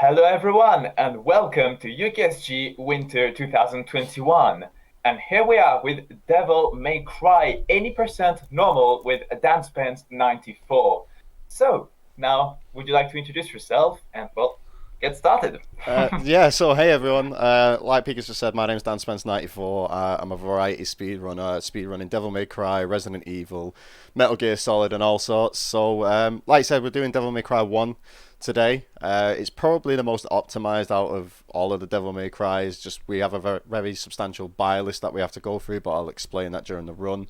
Hello everyone and welcome to UKSG Winter 2021. And here we are with Devil May Cry 80% normal with DanSpence94. So, now would you like to introduce yourself and well, get started? So hey everyone. Like Pika's just said, my name's DanSpence94. I'm a variety speedrunner, speedrunning Devil May Cry, Resident Evil, Metal Gear Solid, and all sorts. Like I said, we're doing Devil May Cry 1 today. It's probably the most optimized out of all of the Devil May Cries. Just we have a very substantial buy list that we have to go through, but I'll explain that during the run.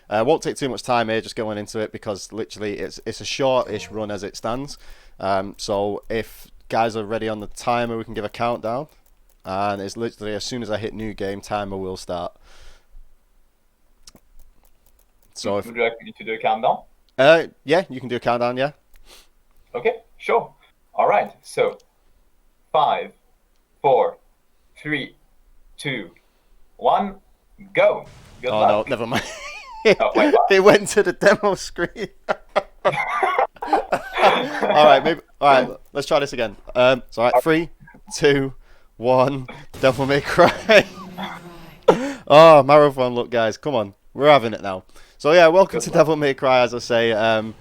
Won't take too much time here just going into it because literally it's a short-ish run as it stands. So if guys are ready on the timer, we can give a countdown, and it's literally as soon as I hit new game, timer will start. So if Would you like me to do a countdown? yeah, you can do a countdown. Yeah. Okay, sure. All right, so 5, 4, 3, 2, 1, go. Good Oh no, luck. never mind. Oh, wait, what? It went to the demo screen. All right, maybe. All right, let's try this again. So all right, 3, 2, 1. Devil May Cry. Oh, marathon! Look, guys, come on, we're having it now. So yeah, welcome Good to luck. Devil May Cry. As I say,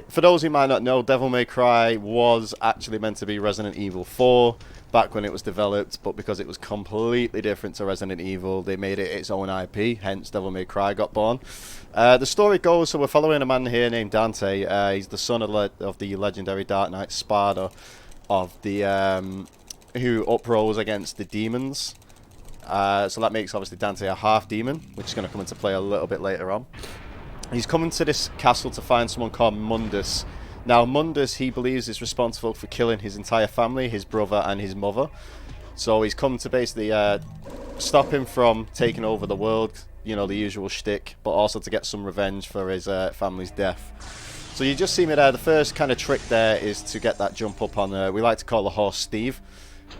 for those who might not know, Devil May Cry was actually meant to be Resident Evil 4 back when it was developed, but because it was completely different to Resident Evil, they made it its own IP. Hence, Devil May Cry got born. The story goes, so we're following a man here named Dante. He's the son of the legendary Dark Knight Spada, of the who uprose against the demons. So that makes obviously Dante a half demon, which is going to come into play a little bit later on. He's coming to this castle to find someone called Mundus. Now Mundus, he believes, is responsible for killing his entire family, his brother and his mother. So he's come to basically stop him from taking over the world, you know, the usual shtick, but also to get some revenge for his family's death. So you just see me there. The first kind of trick there is to get that jump up on, we like to call the horse Steve.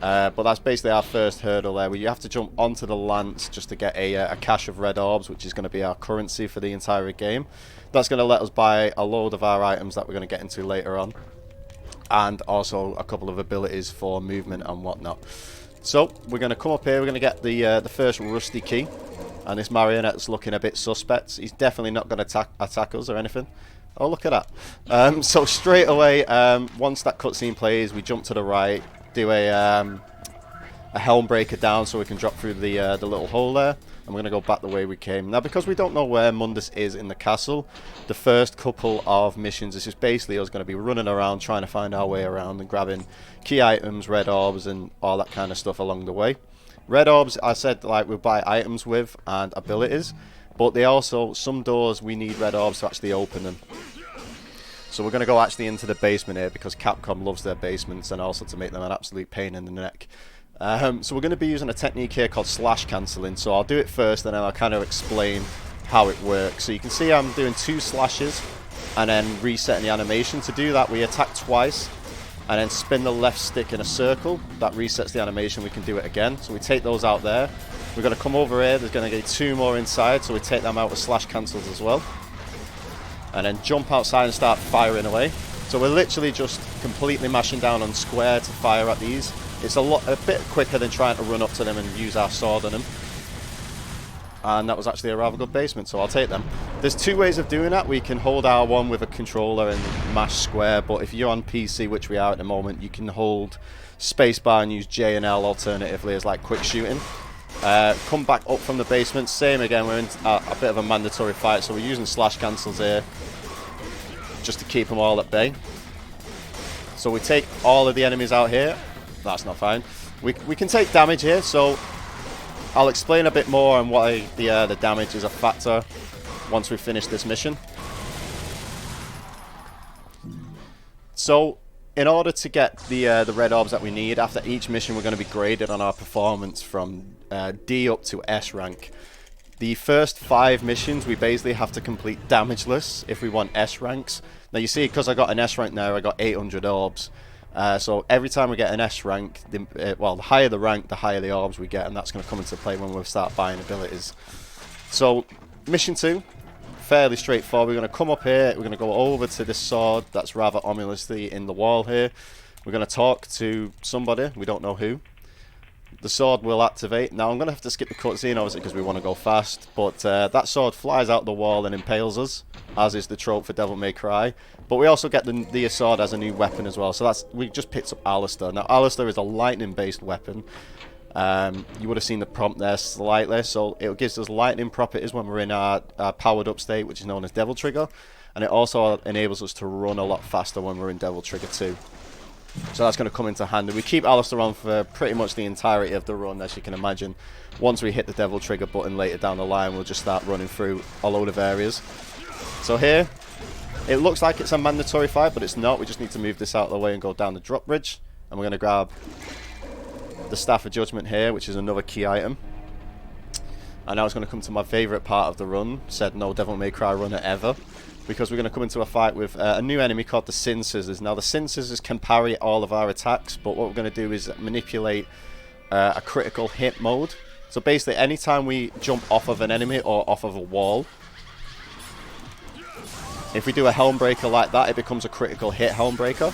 But that's basically our first hurdle there, where you have to jump onto the lance just to get a cache of red orbs, which is going to be our currency for the entire game. That's going to let us buy a load of our items that we're going to get into later on, and also a couple of abilities for movement and whatnot. So we're going to come up here, we're going to get the first rusty key, and this marionette's looking a bit suspect. He's definitely not going to attack us or anything. Oh, look at that. So straight away, once that cutscene plays, we jump to the right, do a helm breaker down so we can drop through the little hole there, and we're going to go back the way we came. Now, because we don't know where Mundus is in the castle, the first couple of missions is just basically us going to be running around trying to find our way around and grabbing key items, red orbs, and all that kind of stuff along the way. Red orbs, I said, like, we buy items with and abilities, but they also, some doors we need red orbs to actually open them. So we're going to go actually into the basement here because Capcom loves their basements, and also to make them an absolute pain in the neck. So we're going to be using a technique here called slash cancelling. So I'll do it first and then I'll kind of explain how it works. So you can see I'm doing 2 slashes and then resetting the animation. To do that, we attack twice and then spin the left stick in a circle. That resets the animation. We can do it again. So we take those out there. We're going to come over here. There's going to be 2 more inside, so we take them out with slash cancels as well. And then jump outside and start firing away. So we're literally just completely mashing down on square to fire at these. It's a bit quicker than trying to run up to them and use our sword on them. And that was actually a rather good basement, so I'll take them. There's 2 ways of doing that. We can hold R1 with a controller and mash square, but if you're on PC, which we are at the moment, you can hold spacebar and use J and L alternatively as like quick shooting. Come back up from the basement, same again, we're in a bit of a mandatory fight, so we're using slash cancels here just to keep them all at bay. So we take all of the enemies out here. That's not fine. We can take damage here, so I'll explain a bit more on why the damage is a factor once we finish this mission. So in order to get the red orbs that we need, after each mission we're going to be graded on our performance from D up to S rank. The first 5 missions we basically have to complete damageless if we want S ranks. Now you see, because I got an S rank now, I got 800 orbs. So every time we get an S rank, the higher the rank, the higher the orbs we get, and that's going to come into play when we start buying abilities. So mission 2, fairly straightforward. We're going to come up here, we're going to go over to this sword that's rather ominously in the wall here. We're going to talk to somebody, we don't know who. The sword will activate. Now I'm going to have to skip the cutscene obviously because we want to go fast, but that sword flies out the wall and impales us, as is the trope for Devil May Cry. But we also get the sword as a new weapon as well, so we just picked up Alistair. Now Alistair is a lightning based weapon. You would have seen the prompt there slightly, so it gives us lightning properties when we're in our powered up state, which is known as Devil Trigger, and it also enables us to run a lot faster when we're in Devil Trigger 2. So that's going to come into handy. We keep Alistair on for pretty much the entirety of the run, as you can imagine. Once we hit the Devil Trigger button later down the line, we'll just start running through a load of areas. So here, it looks like it's a mandatory fight, but it's not. We just need to move this out of the way and go down the drop bridge. And we're going to grab the Staff of Judgment here, which is another key item. And now it's going to come to my favourite part of the run, said no Devil May Cry runner ever, because we're going to come into a fight with a new enemy called the Sin Scissors. Now the Sin Scissors can parry all of our attacks, but what we're going to do is manipulate a critical hit mode. So basically anytime we jump off of an enemy or off of a wall, if we do a Helm Breaker like that, it becomes a critical hit Helm Breaker.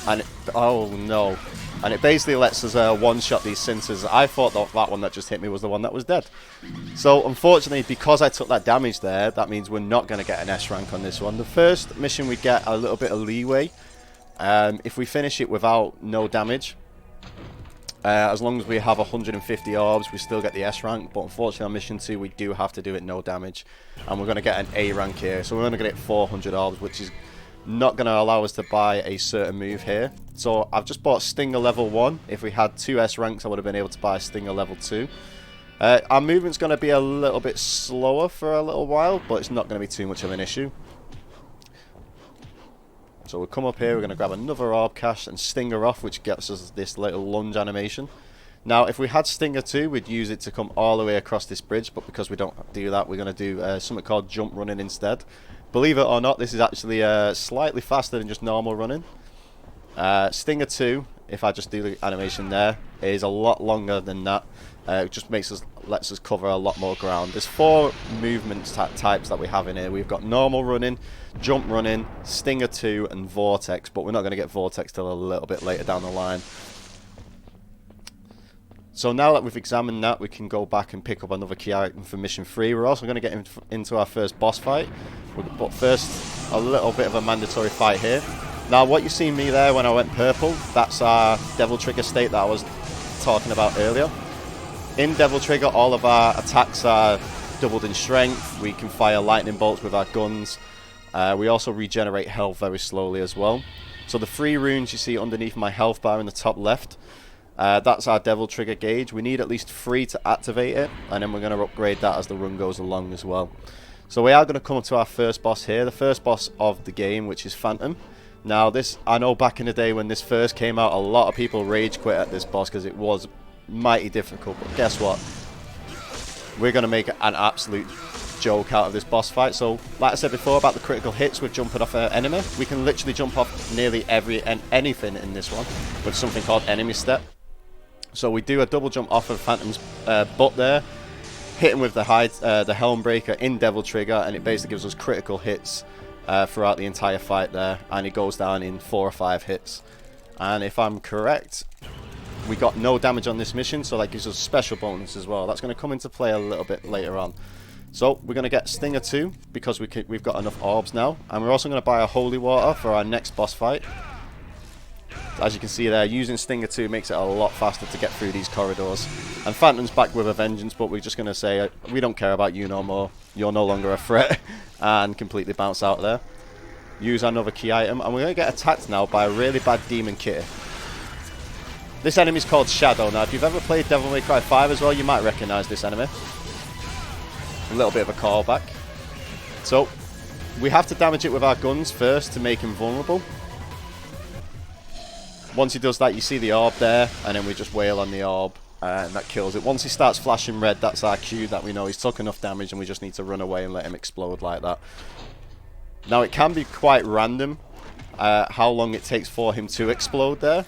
And oh no. And it basically lets us one-shot these Sin Scissors. I thought that one that just hit me was the one that was dead. So, unfortunately, because I took that damage there, that means we're not going to get an S rank on this one. The first mission, we get a little bit of leeway. If we finish it without no damage, as long as we have 150 orbs, we still get the S rank. But unfortunately, on mission 2, we do have to do it no damage. And we're going to get an A rank here. So, we're going to get 400 orbs, which is not going to allow us to buy a certain move here. So I've just bought Stinger level 1. If we had 2 S ranks, I would have been able to buy Stinger level 2. Our movement's going to be a little bit slower for a little while, but it's not going to be too much of an issue. So we'll come up here, we're going to grab another orb cache and Stinger off, which gets us this little lunge animation. Now if we had Stinger 2, we'd use it to come all the way across this bridge, but because we don't do that, we're going to do something called jump running instead. Believe it or not, this is actually slightly faster than just normal running. Stinger 2, if I just do the animation there, is a lot longer than that. It just lets us cover a lot more ground. There's 4 movement types that we have in here. We've got normal running, jump running, Stinger 2, and Vortex, but we're not going to get Vortex till a little bit later down the line. So now that we've examined that, we can go back and pick up another key item for mission 3. We're also going to get into our first boss fight. But first, a little bit of a mandatory fight here. Now, what you see me there when I went purple, that's our Devil Trigger state that I was talking about earlier. In Devil Trigger, all of our attacks are doubled in strength. We can fire lightning bolts with our guns. We also regenerate health very slowly as well. So the 3 runes you see underneath my health bar in the top left, that's our Devil Trigger gauge. We need at least 3 to activate it, and then we're going to upgrade that as the run goes along as well. So we are going to come to our first boss here, the first boss of the game, which is Phantom. Now this, I know back in the day when this first came out, a lot of people rage quit at this boss because it was mighty difficult, but guess what? We're going to make an absolute joke out of this boss fight. So like I said before about the critical hits with jumping off an enemy, we can literally jump off nearly anything in this one with something called enemy step. So we do a double jump off of Phantom's butt there, hit him with the Helm Breaker in Devil Trigger, and it basically gives us critical hits throughout the entire fight there, and it goes down in 4 or 5 hits. And if I'm correct, we got no damage on this mission, so that gives us a special bonus as well. That's going to come into play a little bit later on. So we're going to get Stinger 2 because we've got enough orbs now, and we're also going to buy a Holy Water for our next boss fight. As you can see there, using Stinger 2 makes it a lot faster to get through these corridors. And Phantom's back with a vengeance, but we're just going to say, we don't care about you no more. You're no longer a threat. And completely bounce out there. Use another key item, and we're going to get attacked now by a really bad demon kitty. This enemy is called Shadow. Now, if you've ever played Devil May Cry 5 as well, you might recognise this enemy. A little bit of a callback. So, we have to damage it with our guns first to make him vulnerable. Once he does that, you see the orb there, and then we just wail on the orb, and that kills it. Once he starts flashing red, that's our cue that we know he's took enough damage, and we just need to run away and let him explode like that. Now, it can be quite random how long it takes for him to explode there.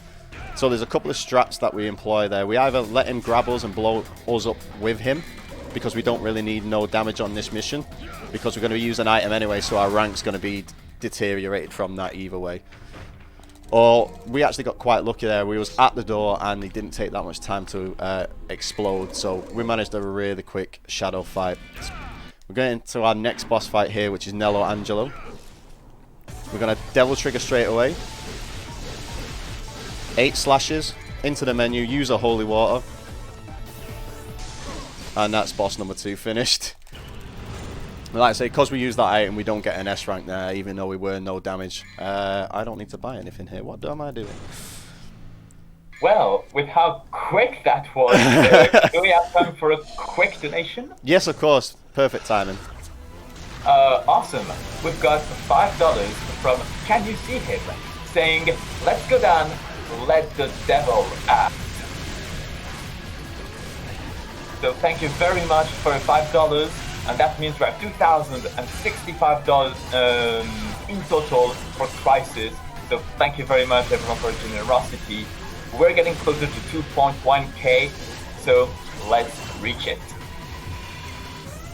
So there's a couple of strats that we employ there. We either let him grab us and blow us up with him, because we don't really need no damage on this mission, because we're going to use an item anyway, so our rank's going to be deteriorated from that either way. Or we actually got quite lucky there. We was at the door and it didn't take that much time to explode. So we managed a really quick shadow fight. We're going into our next boss fight here, which is Nello Angelo. We're going to Devil Trigger straight away. 8 slashes into the menu, use a holy water. And that's boss number 2 finished. Like I say, because we use that item, we don't get an S rank there, even though we were no damage. I don't need to buy anything here. What am I doing? Well, with how quick that was, do we have time for a quick donation? Yes, of course. Perfect timing. Awesome. We've got $5 from Can You See Him, saying, let's go down, let the devil act. So thank you very much for $5, and that means we're at $2,065 in total for Crisis. So thank you very much everyone for your generosity. We're getting closer to 2.1k, so let's reach it.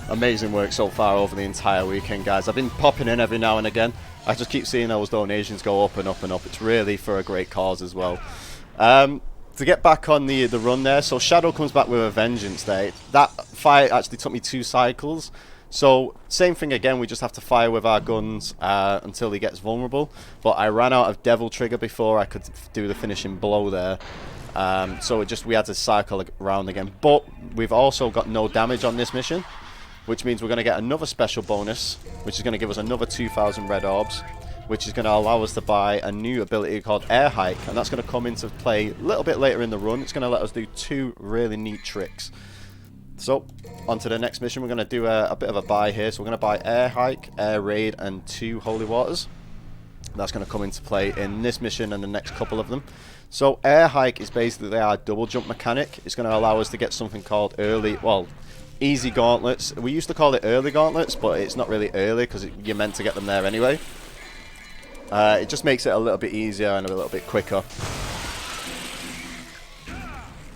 Amazing work so far over the entire weekend, guys. I've been popping in every now and again. I just keep seeing those donations go up and up and up. It's really for a great cause as well. To get back on the run there, so Shadow comes back with a vengeance there. That fight actually took me 2 cycles. So same thing again, we just have to fire with our guns until he gets vulnerable. But I ran out of Devil Trigger before I could do the finishing blow there. So we had to cycle around again. But we've also got no damage on this mission, which means we're going to get another special bonus, which is going to give us another 2,000 red orbs, which is going to allow us to buy a new ability called Air Hike, and that's going to come into play a little bit later in the run. It's going to let us do 2 really neat tricks. So, on to the next mission. We're going to do a bit of a buy here. So we're going to buy Air Hike, Air Raid, and 2 Holy Waters. That's going to come into play in this mission and the next couple of them. So Air Hike is basically our double jump mechanic. It's going to allow us to get something called easy gauntlets. We used to call it early gauntlets, but it's not really early because you're meant to get them there anyway. It just makes it a little bit easier and a little bit quicker.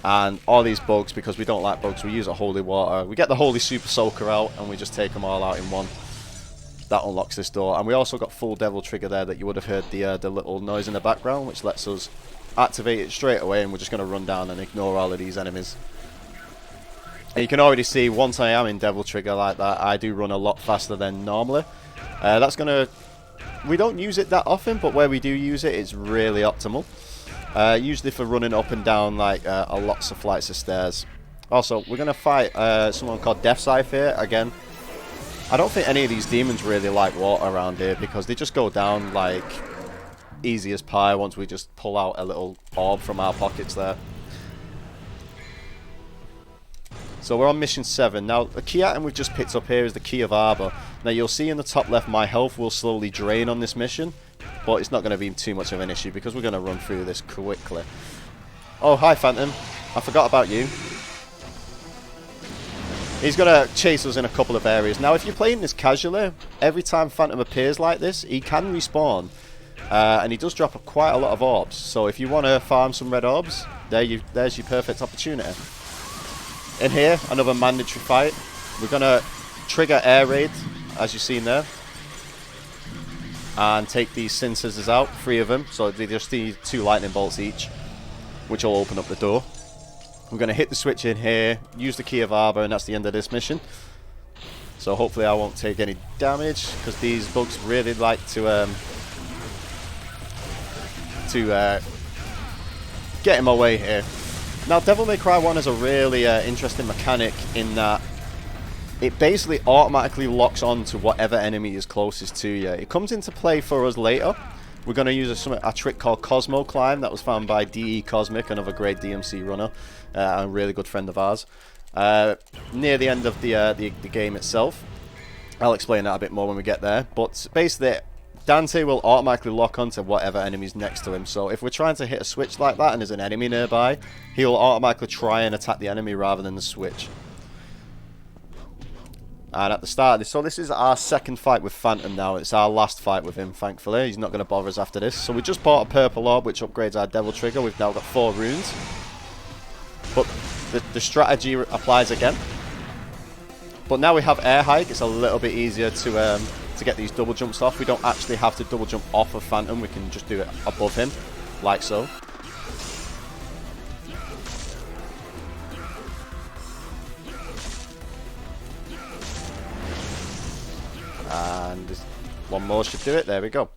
And all these bugs, because we don't like bugs, we use a holy water. We get the holy super soaker out and we just take them all out in one. That unlocks this door. And we also got full devil trigger there that you would have heard the little noise in the background, which lets us activate it straight away, and we're just going to run down and ignore all of these enemies. And you can already see once I am in devil trigger like that, I do run a lot faster than normally. That's going to... We don't use it that often, but where we do use it, it's really optimal. Usually for running up and down like lots of flights of stairs. Also, we're going to fight someone called Death Scythe here. Again, I don't think any of these demons really like water around here because they just go down like easy as pie once we just pull out a little orb from our pockets there. So we're on mission 7. Now, the key item we've just picked up here is the Key of Arbor. Now, you'll see in the top left my health will slowly drain on this mission, but it's not going to be too much of an issue because we're going to run through this quickly. Oh, hi, Phantom. I forgot about you. He's going to chase us in a couple of areas. Now, if you're playing this casually, every time Phantom appears like this, he can respawn. And he does drop quite a lot of orbs. So if you want to farm some red orbs, there's your perfect opportunity. In here, another mandatory fight. We're going to trigger Air Raid, as you've seen there. And take these Sin Scissors out, 3 of them. So they just need 2 lightning bolts each, which will open up the door. We're going to hit the switch in here, use the Key of Arbor, and that's the end of this mission. So hopefully I won't take any damage, because these bugs really like to get in my way here. Now, Devil May Cry 1 is a really interesting mechanic in that it basically automatically locks on to whatever enemy is closest to you. It comes into play for us later. We're going to use a trick called Cosmo Climb that was found by DE Cosmic, another great DMC runner, and a really good friend of ours. Near the end of the game itself. I'll explain that a bit more when we get there. But basically, Dante will automatically lock onto whatever enemy's next to him. So if we're trying to hit a switch like that and there's an enemy nearby, he'll automatically try and attack the enemy rather than the switch. And at the start of this, so this is our second fight with Phantom now. It's our last fight with him, thankfully. He's not going to bother us after this. So we just bought a purple orb, which upgrades our devil trigger. We've now got 4 runes. But the strategy applies again. But now we have Air Hike. It's a little bit easier to to get these double jumps off. We don't actually have to double jump off of Phantom, we can just do it above him, like so. And one more should do it, there we go.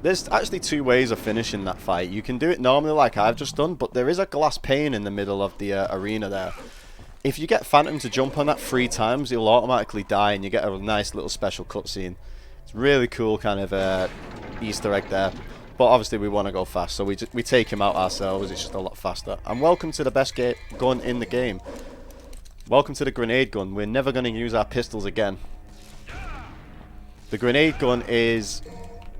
There's actually two ways of finishing that fight. You can do it normally like I've just done, but there is a glass pane in the middle of the arena there. If you get Phantom to jump on that 3 times, he'll automatically die and you get a nice little special cutscene. It's really cool kind of Easter egg there. But obviously we want to go fast, so we take him out ourselves, it's just a lot faster. And welcome to the best gun in the game. Welcome to the grenade gun. We're never going to use our pistols again. The grenade gun is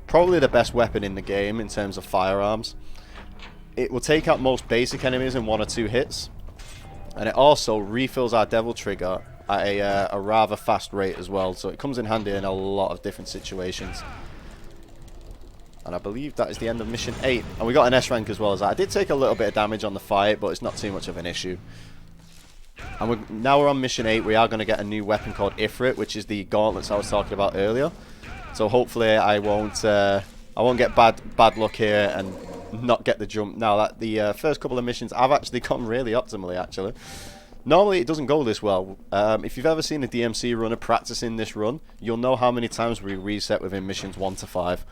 probably the best weapon in the game in terms of firearms. It will take out most basic enemies in 1 or 2 hits. And it also refills our devil trigger at a rather fast rate as well. So it comes in handy in a lot of different situations. And I believe that is the end of mission 8. And we got an S rank as well as that. I did take a little bit of damage on the fight, but it's not too much of an issue. And now we're on mission 8. We are going to get a new weapon called Ifrit, which is the gauntlets I was talking about earlier. So hopefully I won't get bad luck here and not get the jump. Now that the first couple of missions I've actually gone really optimally actually. Normally it doesn't go this well. If you've ever seen a DMC runner practicing this run, you'll know how many times we reset within missions 1 to 5.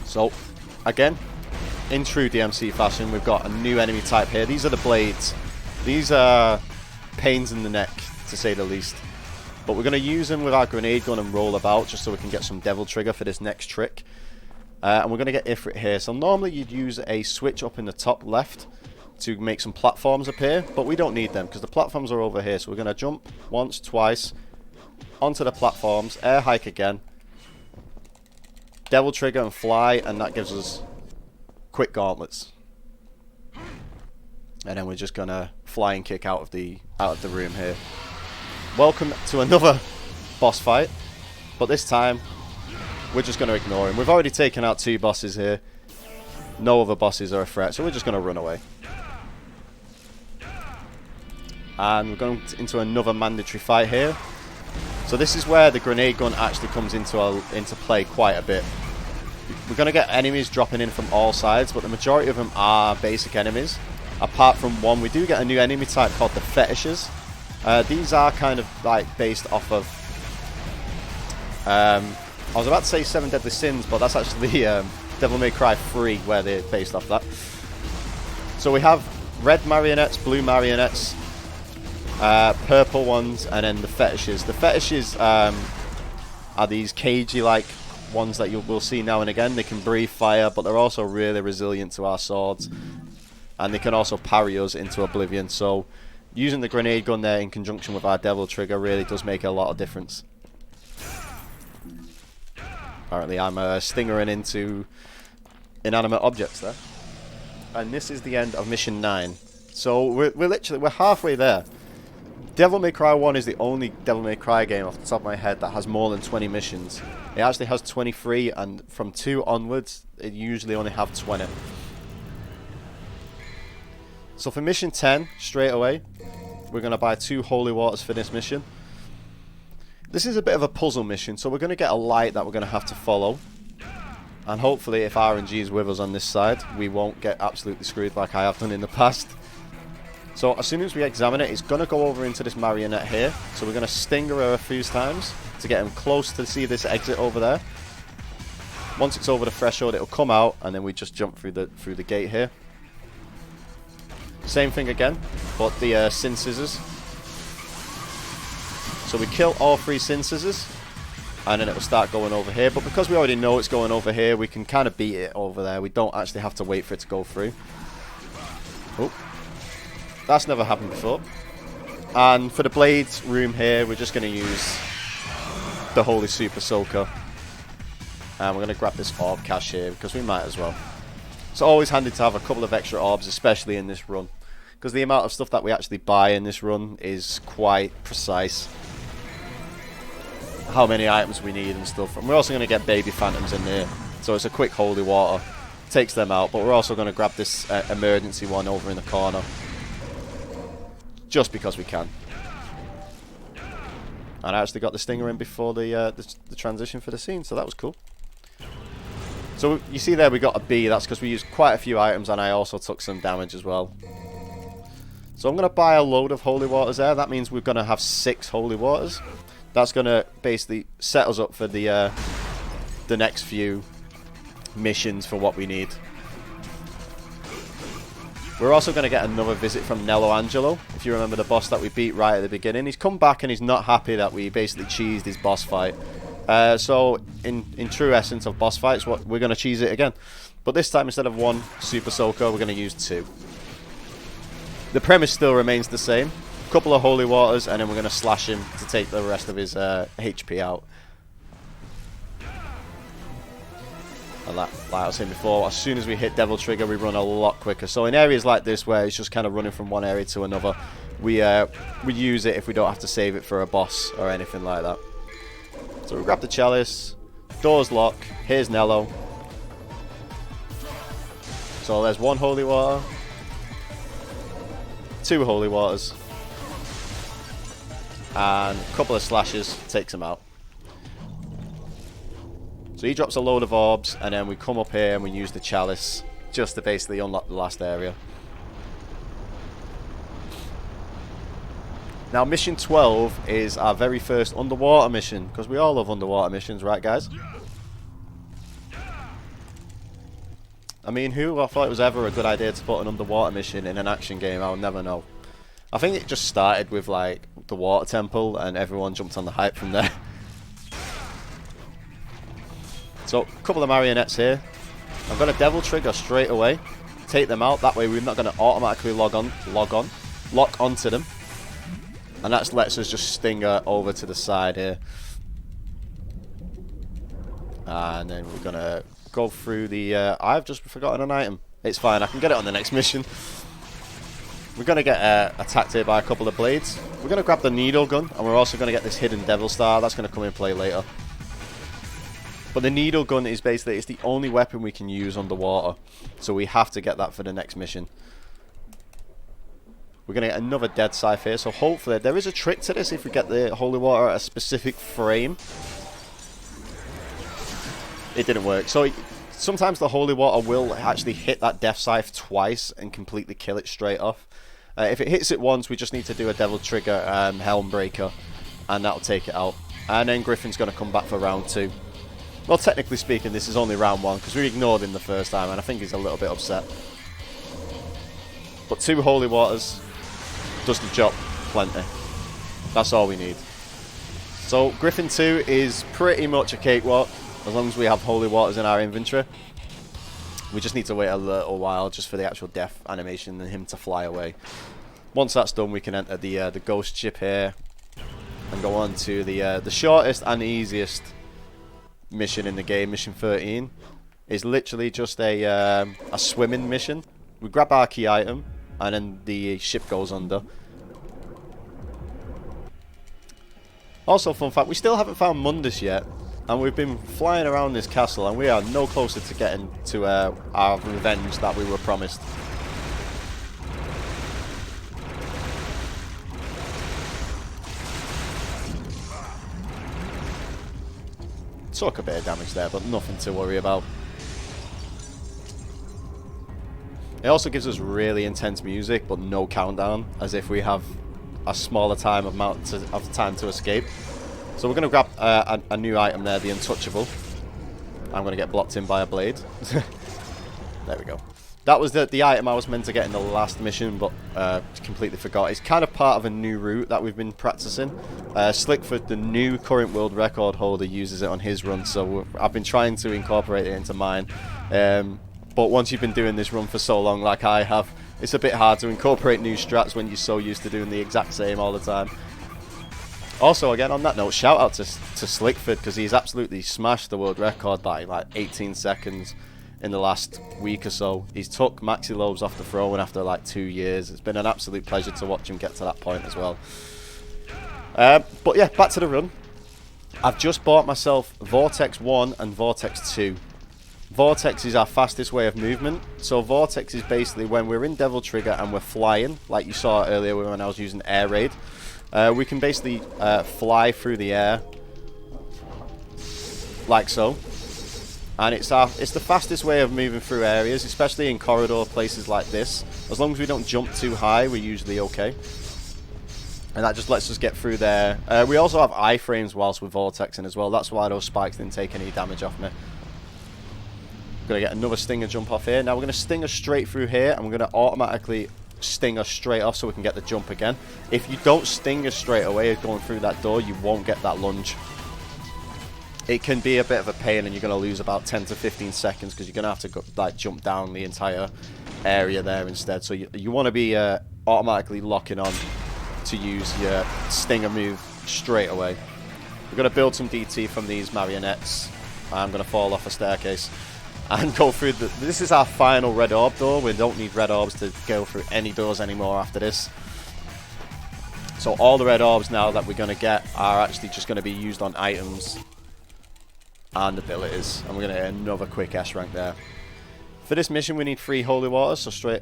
So again, in true DMC fashion, we've got a new enemy type here. These are the blades. These are pains in the neck, to say the least. But we're going to use them with our grenade gun and roll about, just so we can get some devil trigger for this next trick. And we're going to get Ifrit here. So normally you'd use a switch up in the top left to make some platforms appear, but we don't need them because the platforms are over here. So we're going to jump once, twice, onto the platforms, air hike again, devil trigger and fly, and that gives us quick gauntlets. And then we're just going to fly and kick out of the room here. Welcome to another boss fight, but this time we're just going to ignore him. We've already taken out 2 bosses here. No other bosses are a threat, so we're just going to run away. And we're going into another mandatory fight here. So this is where the grenade gun actually comes into play quite a bit. We're going to get enemies dropping in from all sides, but the majority of them are basic enemies. Apart from one, we do get a new enemy type called the fetishes. These are kind of like based off of I was about to say 7 Deadly Sins, but that's actually Devil May Cry 3 where they're based off that. So we have red marionettes, blue marionettes, purple ones, and then the fetishes. The fetishes are these cagey like ones that we'll see now and again. They can breathe fire, but they're also really resilient to our swords, and they can also parry us into oblivion. So using the grenade gun there in conjunction with our devil trigger really does make a lot of difference. Apparently I'm stingering into inanimate objects there. And this is the end of mission 9. So we're halfway there. Devil May Cry 1 is the only Devil May Cry game off the top of my head that has more than 20 missions. It actually has 23, and from 2 onwards it usually only have 20. So for mission 10, straight away, we're going to buy 2 holy waters for this mission. This is a bit of a puzzle mission, so we're going to get a light that we're going to have to follow. And hopefully if RNG is with us on this side, we won't get absolutely screwed like I have done in the past. So as soon as we examine it, it's going to go over into this marionette here. So we're going to stinger her a few times to get him close to see this exit over there. Once it's over the threshold, it'll come out, and then we just jump through the gate here. Same thing again, but the sin scissors. So we kill all 3 sin scissors, and then it will start going over here. But because we already know it's going over here, we can kind of beat it over there. We don't actually have to wait for it to go through. Oh, that's never happened before. And for the blades room here, we're just going to use the Holy Super Soaker. And we're going to grab this orb cache here, because we might as well. It's always handy to have a couple of extra orbs, especially in this run, because the amount of stuff that we actually buy in this run is quite precise. How many items we need and stuff. And we're also going to get baby phantoms in there, so it's a quick holy water. Takes them out, but we're also going to grab this emergency one over in the corner, just because we can. And I actually got the stinger in before the transition for the scene, so that was cool. So you see there we got a B, that's because we used quite a few items and I also took some damage as well. So I'm going to buy a load of holy waters there. That means we're going to have 6 holy waters. That's going to basically set us up for the next few missions for what we need. We're also going to get another visit from Nello Angelo, if you remember the boss that we beat right at the beginning. He's come back and he's not happy that we basically cheesed his boss fight. So in true essence of boss fights, we're going to cheese it again. But this time, instead of 1 Super Soaker, we're going to use 2. The premise still remains the same. A couple of holy waters, and then we're going to slash him to take the rest of his HP out. And like I was saying before, as soon as we hit Devil Trigger, we run a lot quicker. So in areas like this, where it's just kind of running from one area to another, we use it if we don't have to save it for a boss or anything like that. So we grab the chalice, doors lock, here's Nello. So there's 1 holy water, 2 holy waters, and a couple of slashes takes him out. So he drops a load of orbs, and then we come up here and we use the chalice just to basically unlock the last area. Now mission 12 is our very first underwater mission, because we all love underwater missions, right guys? I mean, who I thought it was ever a good idea to put an underwater mission in an action game? I'll never know. I think it just started with like the water temple and everyone jumped on the hype from there. So, a couple of marionettes here. I've got a Devil Trigger straight away. Take them out. That way we're not going to automatically lock onto them. And that lets us just stinger over to the side here. And then we're going to go through the... I've just forgotten an item. It's fine. I can get it on the next mission. We're going to get attacked here by a couple of blades. We're going to grab the needle gun. And we're also going to get this hidden devil star. That's going to come in play later. But the needle gun is basically, it's the only weapon we can use underwater. So we have to get that for the next mission. We're going to get another dead scythe here. So hopefully, there is a trick to this if we get the holy water at a specific frame. It didn't work. So sometimes the holy water will actually hit that death scythe twice and completely kill it straight off. If it hits it once, we just need to do a devil trigger helm breaker. And that'll take it out. And then Griffin's going to come back for round 2. Well, technically speaking, this is only round 1 because we ignored him the first time, and I think he's a little bit upset. But 2 holy waters does the job plenty. That's all we need. So Griffin 2 is pretty much a cakewalk as long as we have holy waters in our inventory. We just need to wait a little while just for the actual death animation and him to fly away. Once that's done, we can enter the ghost ship here and go on to the shortest and easiest mission in the game. Mission 13 is literally just a swimming mission. We grab our key item and then the ship goes under. Also, fun fact, we still haven't found Mundus yet, and we've been flying around this castle and we are no closer to getting to our revenge that we were promised. Took a bit of damage there, but nothing to worry about. It also gives us really intense music, but no countdown, as if we have a smaller time of time to escape. So we're going to grab a new item there, the Untouchable. I'm going to get blocked in by a blade. There we go. That was the item I was meant to get in the last mission, but completely forgot. It's kind of part of a new route that we've been practicing. Slickford, the new current world record holder, uses it on his run, so I've been trying to incorporate it into mine. But once you've been doing this run for so long, like I have, it's a bit hard to incorporate new strats when you're so used to doing the exact same all the time. Also, again, on that note, shout out to Slickford, because he's absolutely smashed the world record by like 18 seconds. In the last week or so. He's took Maxi Lobes off the throne after like 2 years. It's been an absolute pleasure to watch him get to that point as well. But yeah, back to the run. I've just bought myself Vortex 1 and Vortex 2. Vortex is our fastest way of movement. So Vortex is basically when we're in Devil Trigger and we're flying, like you saw earlier when I was using Air Raid. We can basically fly through the air like so, and it's the fastest way of moving through areas, especially in corridor places like this. As long as we don't jump too high, we're usually okay, and that just lets us get through there. We also have iframes whilst we're vortexing as well. That's why those spikes didn't take any damage off me. Gonna get another stinger jump off here. Now we're gonna sting us straight through here, and we're gonna automatically sting us straight off so we can get the jump again. If you don't sting us straight away going through that door, you won't get that lunge. It can be a bit of a pain, and you're gonna lose about 10 to 15 seconds because you're gonna have to go, like, jump down the entire area there instead. So you want to be automatically locking on to use your stinger move straight away. We're gonna build some DT from these marionettes. I'm gonna fall off a staircase and go through this is our final red orb door. We don't need red orbs to go through any doors anymore after this. So all the red orbs now that we're going to get are actually just going to be used on items and abilities. And we're going to get another quick S rank there. For this mission we need 3 holy waters, so straight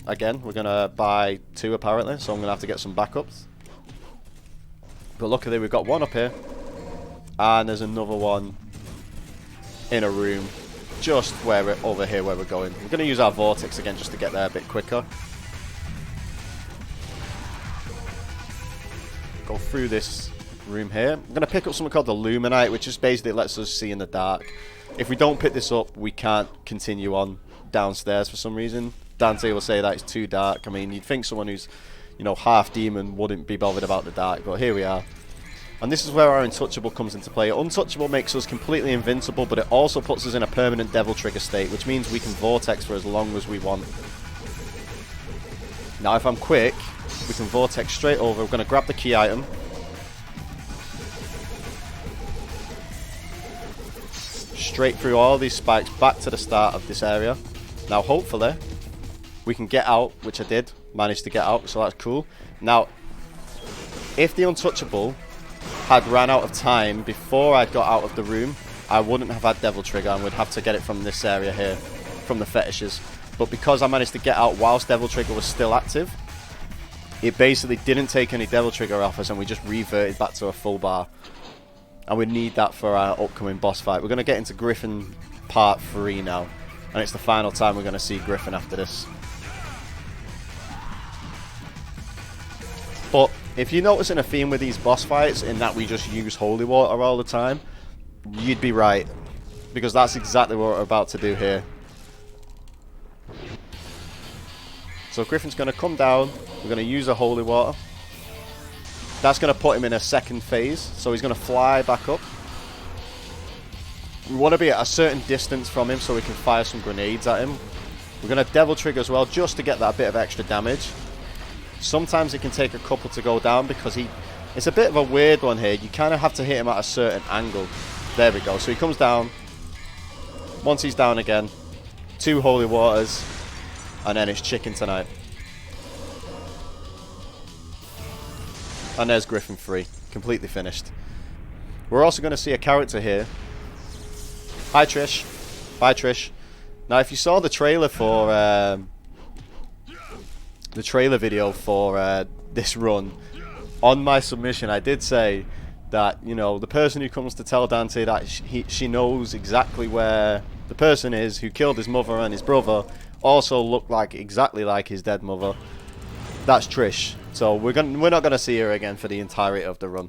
again we're going to buy 2 apparently, so I'm going to have to get some backups. But luckily we've got 1 up here, and there's another one in a room just where we're over here where we're going. We're going to use our vortex again just to get there a bit quicker. Go through this room here. I'm going to pick up something called the Luminite, which just basically lets us see in the dark. If we don't pick this up, we can't continue on downstairs for some reason. Dante will say that it's too dark. I mean, you'd think someone who's, you know, half demon wouldn't be bothered about the dark, but here we are. And this is where our Untouchable comes into play. Untouchable makes us completely invincible, but it also puts us in a permanent Devil Trigger state, which means we can Vortex for as long as we want. Now, if I'm quick, we can Vortex straight over. We're going to grab the key item. Straight through all these spikes back to the start of this area. Now, hopefully, we can get out, which I did. Managed to get out, so that's cool. Now, if the Untouchable had ran out of time before I got out of the room, I wouldn't have had Devil Trigger and would have to get it from this area here, from the fetishes. But because I managed to get out whilst Devil Trigger was still active, it basically didn't take any Devil Trigger off us, and we just reverted back to a full bar. And we need that for our upcoming boss fight. We're going to get into Griffin Part 3 now, and it's the final time we're going to see Griffin after this. But if you're noticing a theme with these boss fights in that we just use holy water all the time, you'd be right, because that's exactly what we're about to do here. So Griffin's going to come down, we're going to use a holy water. That's going to put him in a second phase, so he's going to fly back up. We want to be at a certain distance from him so we can fire some grenades at him. We're going to Devil Trigger as well, just to get that bit of extra damage. Sometimes it can take a couple to go down because it's a bit of a weird one here. You kind of have to hit him at a certain angle. There we go. So he comes down. Once he's down again, 2 holy waters, and then it's chicken tonight. And there's Griffin 3, completely finished. We're also going to see a character here. Hi Trish. Bye Trish. Now if you saw the trailer for the trailer video for this run, on my submission I did say that, you know, the person who comes to tell Dante that she knows exactly where the person is who killed his mother and his brother also looked like exactly like his dead mother. That's Trish. So we're not gonna see her again for the entirety of the run.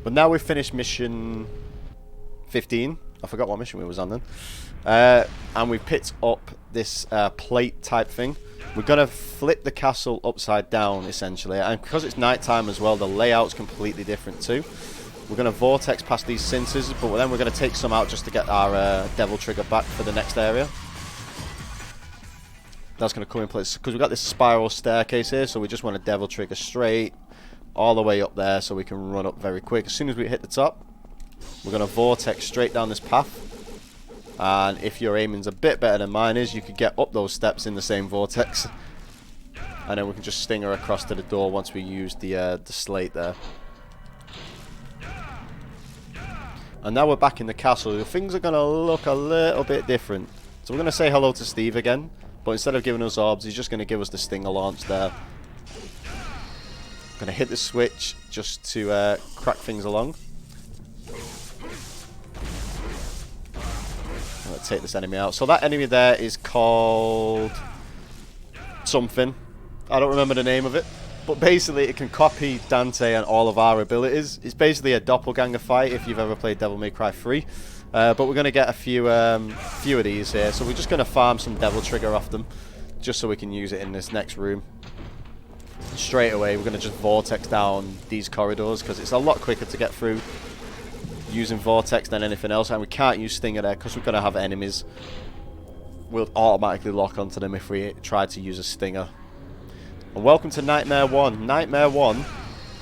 But now we've finished mission 15. I forgot what mission we was on then. And we've picked up this plate type thing. We're going to flip the castle upside down, essentially. And because it's nighttime as well, the layout's completely different too. We're going to vortex past these censers, but then we're going to take some out just to get our Devil Trigger back for the next area. That's going to come in place because we've got this spiral staircase here, so we just want to Devil Trigger straight all the way up there so we can run up very quick. As soon as we hit the top, we're going to vortex straight down this path. And if your aiming's a bit better than mine is, you could get up those steps in the same vortex. And then we can just sting her across to the door once we use the slate there. And now we're back in the castle. Things are going to look a little bit different. So we're going to say hello to Steve again. But instead of giving us orbs, he's just going to give us the stinger launch there. Going to hit the switch just to crack things along. Let's take this enemy out. So that enemy there is called something. I don't remember the name of it. But basically it can copy Dante and all of our abilities. It's basically a doppelganger fight if you've ever played Devil May Cry 3. But we're going to get a few of these here. So we're just going to farm some Devil Trigger off them. Just so we can use it in this next room. Straight away we're going to just Vortex down these corridors. Because it's a lot quicker to get through using Vortex than anything else. And we can't use Stinger there because we're going to have enemies. We'll automatically lock onto them if we try to use a Stinger. And welcome to Nightmare 1. Nightmare 1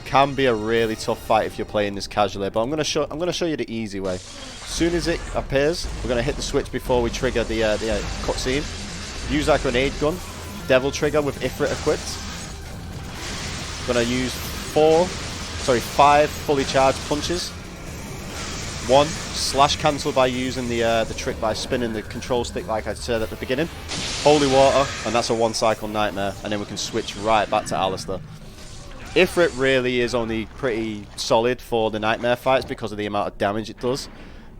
can be a really tough fight if you're playing this casually, but I'm going to show you the easy way. As soon as it appears, we're going to hit the switch before we trigger the cutscene. Use our grenade gun, Devil Trigger with Ifrit equipped. Going to use 5 fully charged punches. 1 slash cancel by using the trick by spinning the control stick like I said at the beginning. Holy Water, and that's a 1 cycle Nightmare, and then we can switch right back to Alistair. Ifrit really is only pretty solid for the Nightmare fights because of the amount of damage it does.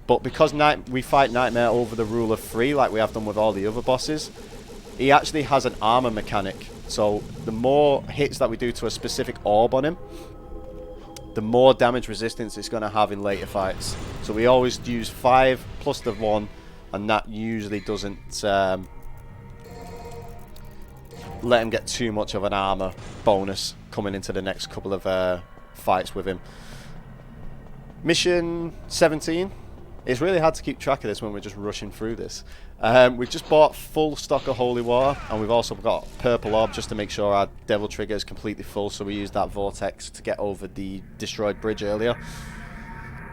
But because we fight Nightmare over the rule of 3 like we have done with all the other bosses, he actually has an armor mechanic. So the more hits that we do to a specific orb on him, the more damage resistance it's going to have in later fights. So we always use 5 plus the 1, and that usually doesn't let him get too much of an armor bonus coming into the next couple of fights with him. Mission 17. It's really hard to keep track of this when we're just rushing through this. We've just bought full stock of Holy Water, and we've also got Purple Orb just to make sure our Devil Trigger is completely full, so we use that Vortex to get over the destroyed bridge earlier.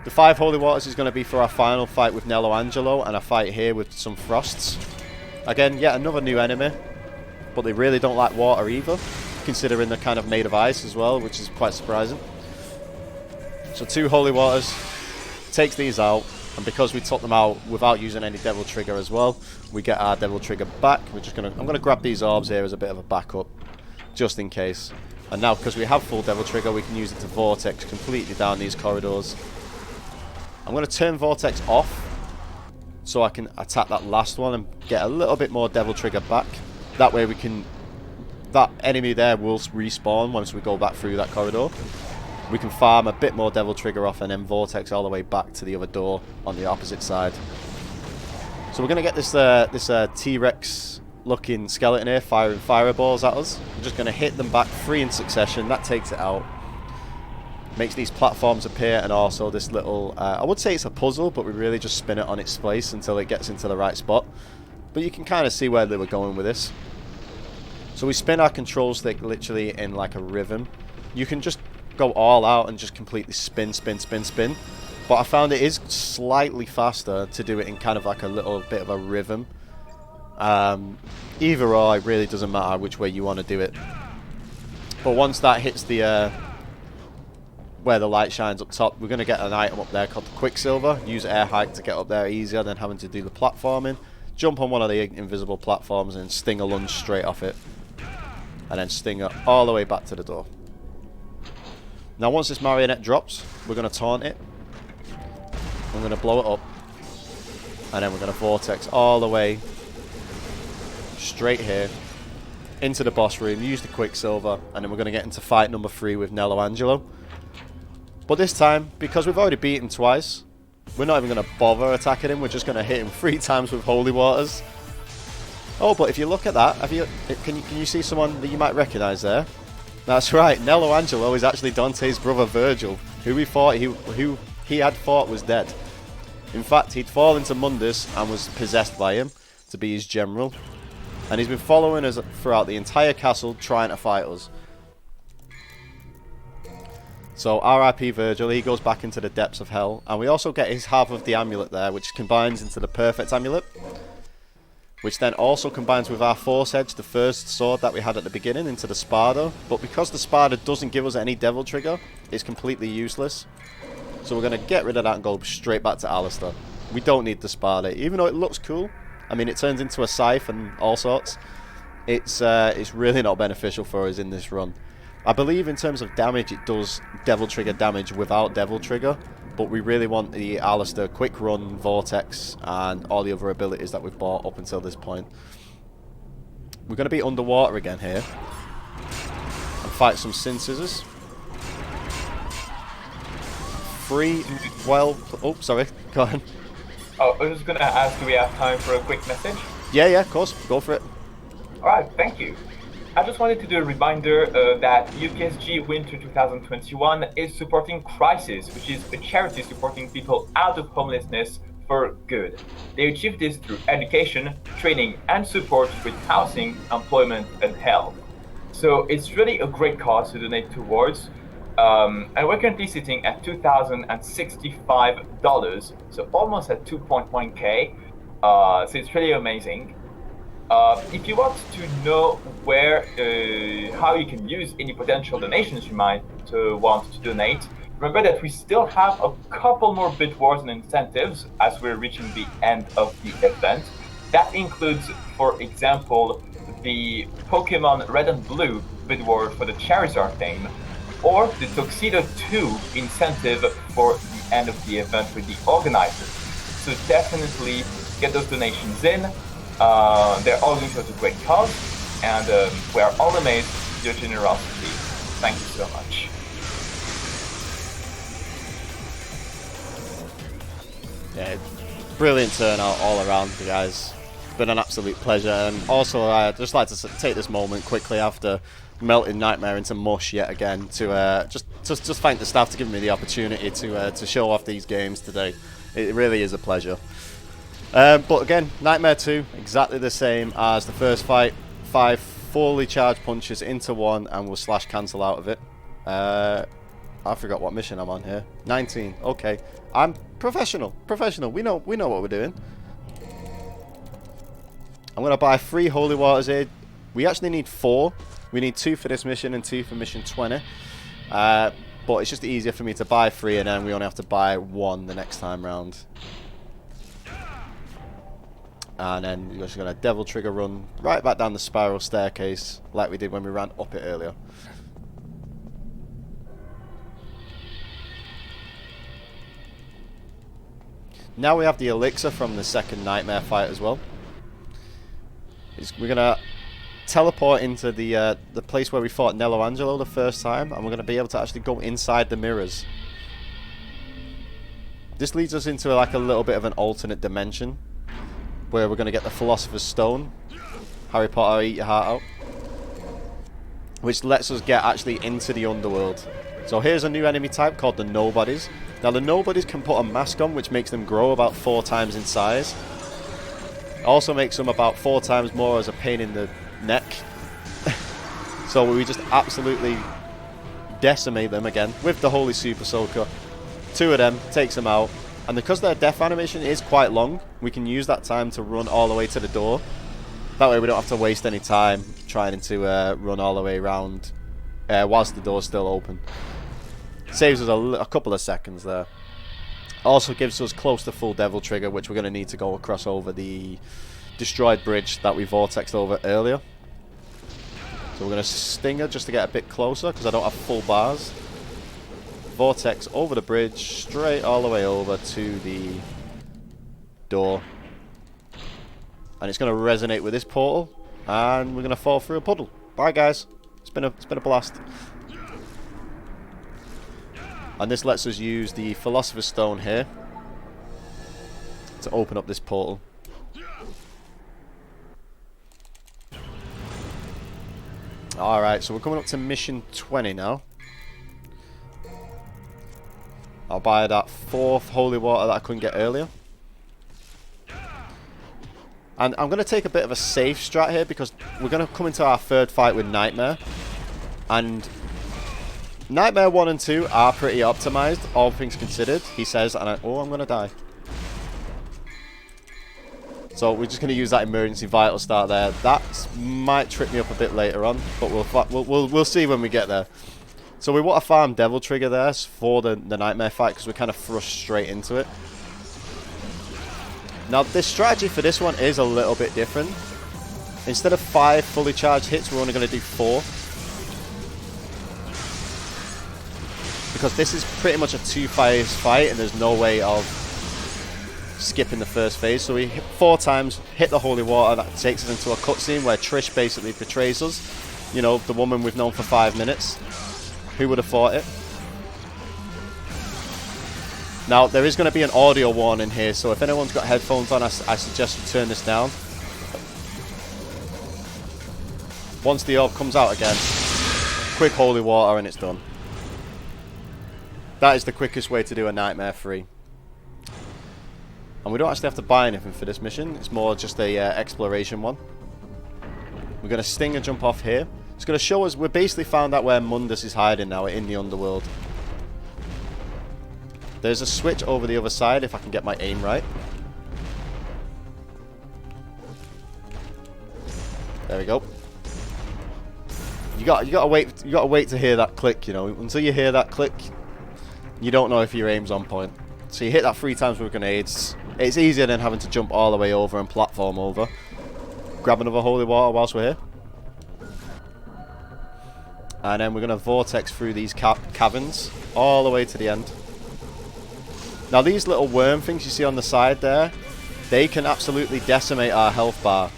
The 5 Holy Waters is going to be for our final fight with Nello Angelo, and a fight here with some Frosts. Again, yet another new enemy, but they really don't like water either, considering they're kind of made of ice as well, which is quite surprising. So 2 Holy Waters, takes these out, and because we took them out without using any Devil Trigger as well, we get our Devil Trigger back. I'm gonna grab these orbs here as a bit of a backup, just in case. And now, because we have full Devil Trigger, we can use it to Vortex completely down these corridors. I'm gonna turn Vortex off, so I can attack that last one and get a little bit more Devil Trigger back. That way that enemy there will respawn once we go back through that corridor. We can farm a bit more Devil Trigger off and then Vortex all the way back to the other door on the opposite side. So we're going to get this T-Rex looking skeleton here firing fireballs at us. We're just going to hit them back 3 in succession. That takes it out. Makes these platforms appear, and also this little, I would say it's a puzzle, but we really just spin it on its place until it gets into the right spot. But you can kind of see where they were going with this. So we spin our control stick literally in like a rhythm. You can just go all out and just completely spin. But I found it is slightly faster to do it in kind of like a little bit of a rhythm. Either or, it really doesn't matter which way you want to do it. But once that hits the where the light shines up top, we're going to get an item up there called the Quicksilver. Use air hike to get up there easier than having to do the platforming. Jump on one of the invisible platforms and Stinger lunge straight off it. And then Stinger all the way back to the door. Now once this marionette drops, we're going to taunt it. I'm going to blow it up. And then we're going to Vortex all the way straight here into the boss room, use the Quicksilver, and then we're going to get into fight number 3 with Nello Angelo. But this time, because we've already beaten him twice, we're not even going to bother attacking him. We're just going to hit him 3 times with Holy Waters. Oh, but if you look at that, can you see someone that you might recognise there? That's right, Nello Angelo is actually Dante's brother Virgil, who he had thought was dead. In fact, he'd fallen to Mundus and was possessed by him to be his general. And he's been following us throughout the entire castle, trying to fight us. So RIP Virgil, he goes back into the depths of hell. And we also get his half of the amulet there, which combines into the perfect amulet. Which then also combines with our Force Edge, the first sword that we had at the beginning, into the Spada. But because the Spada doesn't give us any Devil Trigger, it's completely useless. So we're going to get rid of that and go straight back to Alistair. We don't need the Spada, even though it looks cool. I mean, it turns into a scythe and all sorts. it's really not beneficial for us in this run. I believe in terms of damage, it does Devil Trigger damage without Devil Trigger, but we really want the Alistair Quick Run, Vortex, and all the other abilities that we've bought up until this point. We're going to be underwater again here and fight some Sin Scissors. Oh, sorry, go on. Oh, I was gonna ask, do we have time for a quick message? Yeah, of course, go for it. Alright, thank you. I just wanted to do a reminder that UKSG Winter 2021 is supporting Crisis, which is a charity supporting people out of homelessness for good. They achieve this through education, training, and support with housing, employment, and health. So it's really a great cause to donate towards. And we're currently sitting at $2,065, so almost at 2.1k. So it's really amazing. If you want to know how you can use any potential donations you might want to donate, remember that we still have a couple more bid wars and incentives as we're reaching the end of the event. That includes, for example, the Pokemon Red and Blue bid war for the Charizard theme, or the Tuxedo 2 incentive for the end of the event with the organizers. So definitely get those donations in. They're all going towards a great cause, and we're all amazed with your generosity. Thank you so much. Yeah, brilliant turnout all around, you guys. It's been an absolute pleasure, and also I'd just like to take this moment quickly after melting Nightmare into mush yet again to just thank the staff for giving me the opportunity to show off these games today. It really is a pleasure. But again, Nightmare 2, exactly the same as the first fight. 5 fully charged punches into one, and we'll slash cancel out of it. I forgot what mission I'm on here. 19. Okay, I'm professional. We know what we're doing. I'm gonna buy 3 holy waters here. We actually need 4. We need 2 for this mission and 2 for mission 20. But it's just easier for me to buy 3, and then we only have to buy 1 the next time round. And then we're just going to Devil Trigger run right back down the spiral staircase like we did when we ran up it earlier. Now we have the elixir from the second Nightmare fight as well. We're going to teleport into the place where we fought Nello Angelo the first time, and we're going to be able to actually go inside the mirrors. This leads us into like a little bit of an alternate dimension, where we're going to get the Philosopher's Stone. Harry Potter, eat your heart out. Which lets us get actually into the underworld. So here's a new enemy type called the Nobodies. Now the Nobodies can put a mask on, which makes them grow about 4 times in size. It also makes them about 4 times more as a pain in the neck. So we just absolutely decimate them again with the Holy Super Soaker. 2 of them, takes them out. And because their death animation is quite long, we can use that time to run all the way to the door. That way we don't have to waste any time trying to run all the way around whilst the door's still open. Saves us a couple of seconds there. Also gives us close to full Devil Trigger, which we're going to need to go across over the destroyed bridge that we vortexed over earlier. So we're going to Stinger just to get a bit closer, because I don't have full bars. Vortex over the bridge, straight all the way over to the door. And it's going to resonate with this portal, and we're going to fall through a puddle. Bye guys, it's been a blast. And this lets us use the Philosopher's Stone here to open up this portal. Alright, so we're coming up to mission 20 now. I'll buy that 4th holy water that I couldn't get earlier. And I'm going to take a bit of a safe strat here, because we're going to come into our 3rd fight with Nightmare. And Nightmare 1 and 2 are pretty optimized, all things considered, he says. And I'm going to die. So we're just going to use that emergency vital start there. That might trip me up a bit later on, but we'll see when we get there. So we want to farm Devil Trigger there for the Nightmare fight, because we're kind of thrust straight into it. Now, the strategy for this one is a little bit different. Instead of 5 fully charged hits, we're only going to do 4. Because this is pretty much a 2-phase fight, and there's no way of skipping the first phase. So we hit 4 times, hit the holy water. That takes us into a cutscene where Trish basically betrays us. You know, the woman we've known for 5 minutes. Who would have thought it? Now, there is going to be an audio warning here, so if anyone's got headphones on, I suggest you turn this down. Once the orb comes out again, quick holy water and it's done. That is the quickest way to do a nightmare free. And we don't actually have to buy anything for this mission, it's more just a exploration one. We're going to sting and jump off here. It's going to show us, we basically found out where Mundus is hiding now in the underworld. There's a switch over the other side if I can get my aim right. There we go. You gotta wait to hear that click, you know. Until you hear that click, you don't know if your aim's on point. So you hit that 3 times with grenades. It's easier than having to jump all the way over and platform over. Grab another holy water whilst we're here. And then we're going to vortex through these caverns all the way to the end. Now these little worm things you see on the side there, they can absolutely decimate our health bar.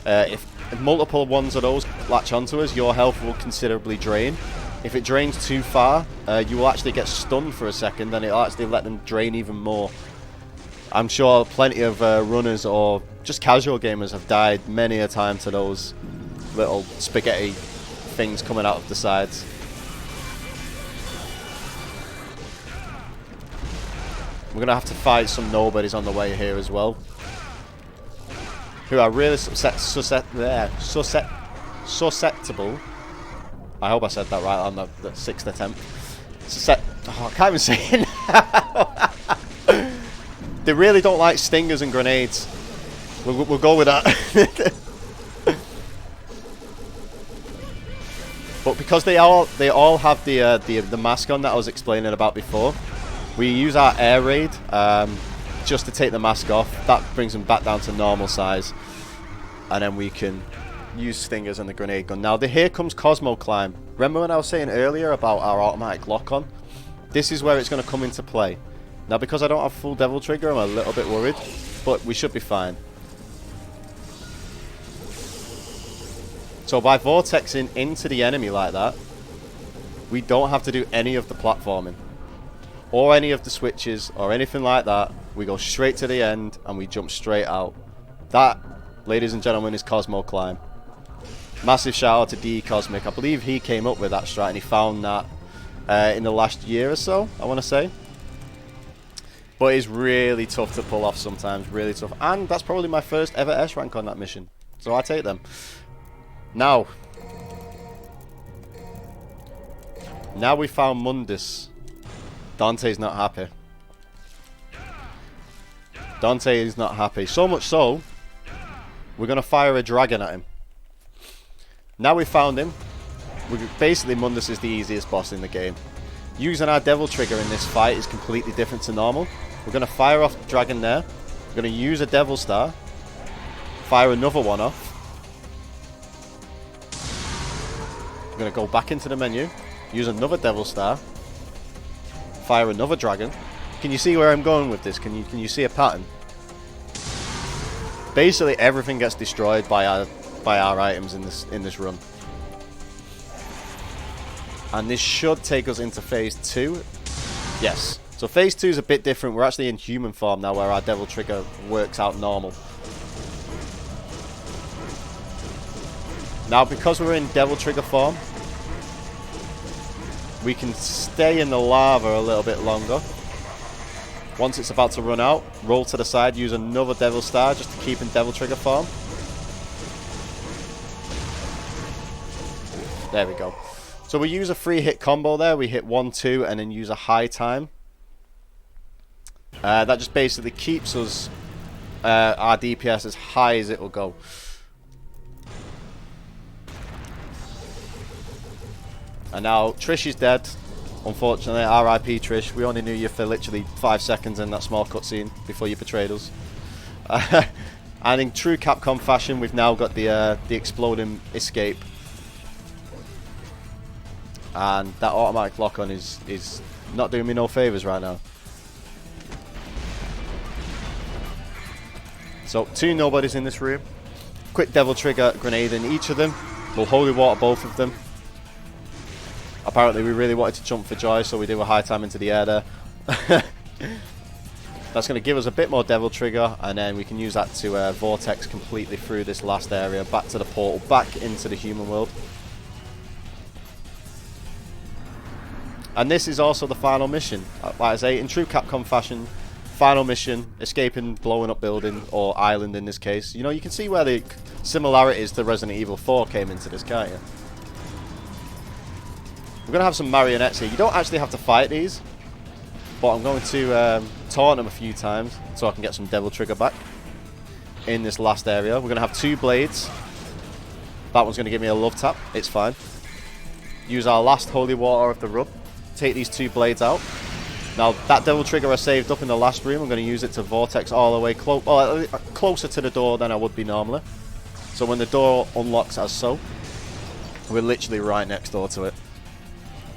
If multiple ones of those latch onto us, your health will considerably drain. If it drains too far, you will actually get stunned for a second, and it'll actually let them drain even more. I'm sure plenty of runners or just casual gamers have died many a time to those little spaghetti things coming out of the sides. We're going to have to fight some nobodies on the way here as well, who are really susceptible. I hope I said that right on the 6th attempt. I can't even say it now. They really don't like stingers and grenades. We'll go with that. But because they all have the mask on that I was explaining about before, we use our air raid just to take the mask off. That brings them back down to normal size, and then we can use stingers and the grenade gun. Now here comes Cosmo Climb. Remember when I was saying earlier about our automatic lock-on? This is where it's going to come into play. Now because I don't have full Devil Trigger, I'm a little bit worried, but we should be fine. So by vortexing into the enemy like that, we don't have to do any of the platforming or any of the switches or anything like that. We go straight to the end and we jump straight out. That, ladies and gentlemen, is Cosmo Climb. Massive shout out to D Cosmic. I believe he came up with that strat and he found that in the last year or so, I want to say. But it's really tough to pull off sometimes, really tough. And that's probably my first ever S rank on that mission, so I take them. Now we found Mundus. Dante's not happy. Dante is not happy. So much so, we're going to fire a dragon at him. Now we found him. Basically, Mundus is the easiest boss in the game. Using our Devil Trigger in this fight is completely different to normal. We're going to fire off the dragon there. We're going to use a Devil Star. Fire another one off. We're going to go back into the menu. Use another Devil Star. Fire another dragon. Can you see where I'm going with this? Can you see a pattern? Basically, everything gets destroyed by our items in this run. And this should take us into phase 2. Yes. So phase 2 is a bit different. We're actually in human form now, where our Devil Trigger works out normal. Now, because we're in Devil Trigger form, we can stay in the lava a little bit longer. Once it's about to run out, roll to the side, use another Devil Star just to keep in Devil Trigger form. There we go. So we use a 3-hit combo there. We hit 1, 2, and then use a high time. That just basically keeps us our DPS as high as it will go. And now Trish is dead. Unfortunately, RIP Trish. We only knew you for literally 5 seconds in that small cutscene before you betrayed us. And in true Capcom fashion, we've now got the exploding escape. And that automatic lock-on is not doing me no favors right now. So 2 nobodies in this room. Quick Devil Trigger grenade in each of them. We'll Holy Water both of them. Apparently we really wanted to jump for joy, so we do a high time into the air there. That's going to give us a bit more Devil Trigger, and then we can use that to vortex completely through this last area, back to the portal, back into the human world. And this is also the final mission. Like I say, in true Capcom fashion, final mission, escaping blowing up building, or island in this case. You know, you can see where the similarities to Resident Evil 4 came into this, can't you? We're going to have some marionettes here. You don't actually have to fight these, but I'm going to taunt them a few times so I can get some Devil Trigger back in this last area. We're going to have 2 blades. That one's going to give me a love tap. It's fine. Use our last Holy Water of the rub. Take these 2 blades out. Now, that Devil Trigger I saved up in the last room, I'm going to use it to vortex all the way closer to the door than I would be normally. So when the door unlocks as so, we're literally right next door to it.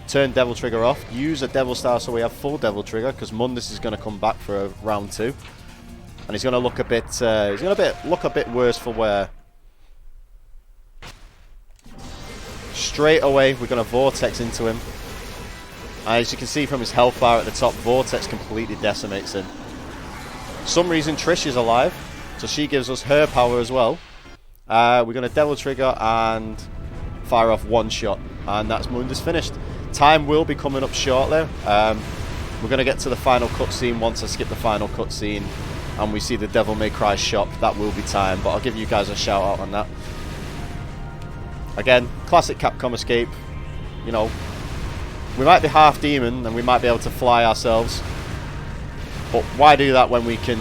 Turn Devil Trigger off. Use a Devil Star so we have full Devil Trigger, because Mundus is going to come back for a round 2. And he's going to look a bit, look a bit worse for wear. Straight away, we're going to vortex into him. As you can see from his health bar at the top, vortex completely decimates him. For some reason, Trish is alive, so she gives us her power as well. We're going to Devil Trigger and fire off 1 shot, and that's Mundus finished. Time will be coming up shortly. We're going to get to the final cutscene once I skip the final cutscene and we see the Devil May Cry shop. That will be time, but I'll give you guys a shout out on that. Again, classic Capcom escape. You know, we might be half demon and we might be able to fly ourselves, but why do that when we can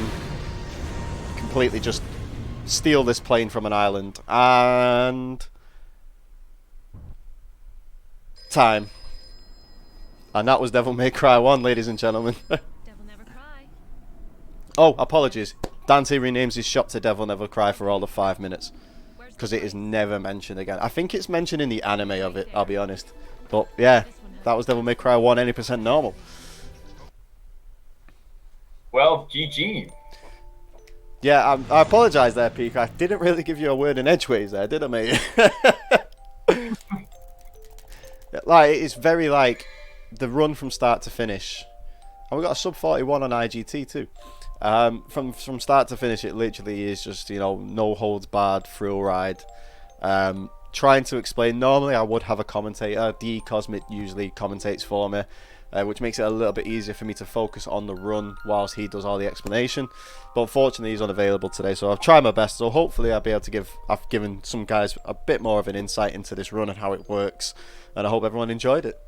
completely just steal this plane from an island? And time. And that was Devil May Cry 1, ladies and gentlemen. Devil Never Cry. Oh, apologies. Dante renames his shop to Devil Never Cry for all the 5 minutes, because it is never mentioned again. I think it's mentioned in the anime of it, I'll be honest. But yeah, that was Devil May Cry 1, any percent normal. Well, GG. Yeah, I apologise there, Peak. I didn't really give you a word in edgeways there, did I, mate? Like, it's very, like, the run from start to finish. And we got a sub 41 on IGT too. From start to finish, it literally is just, you know, no holds barred thrill ride. Trying to explain, normally I would have a commentator. D Cosmic usually commentates for me, which makes it a little bit easier for me to focus on the run whilst he does all the explanation. But unfortunately he's unavailable today, so I've tried my best. So hopefully I'll be able to I've given some guys a bit more of an insight into this run and how it works, and I hope everyone enjoyed it.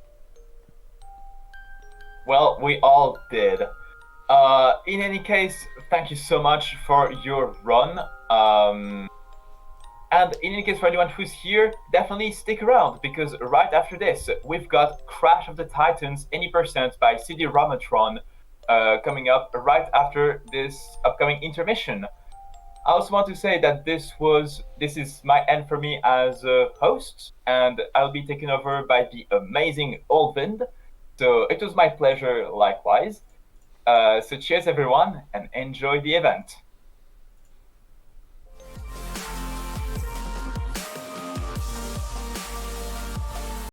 Well, we all did. In any case, thank you so much for your run. And in any case, for anyone who's here, definitely stick around, because right after this, we've got Crash of the Titans, Any Percent by CD Ramatron coming up right after this upcoming intermission. I also want to say that this is my end for me as a host, and I'll be taken over by the amazing Olvind. So it was my pleasure likewise. So cheers everyone, and enjoy the event.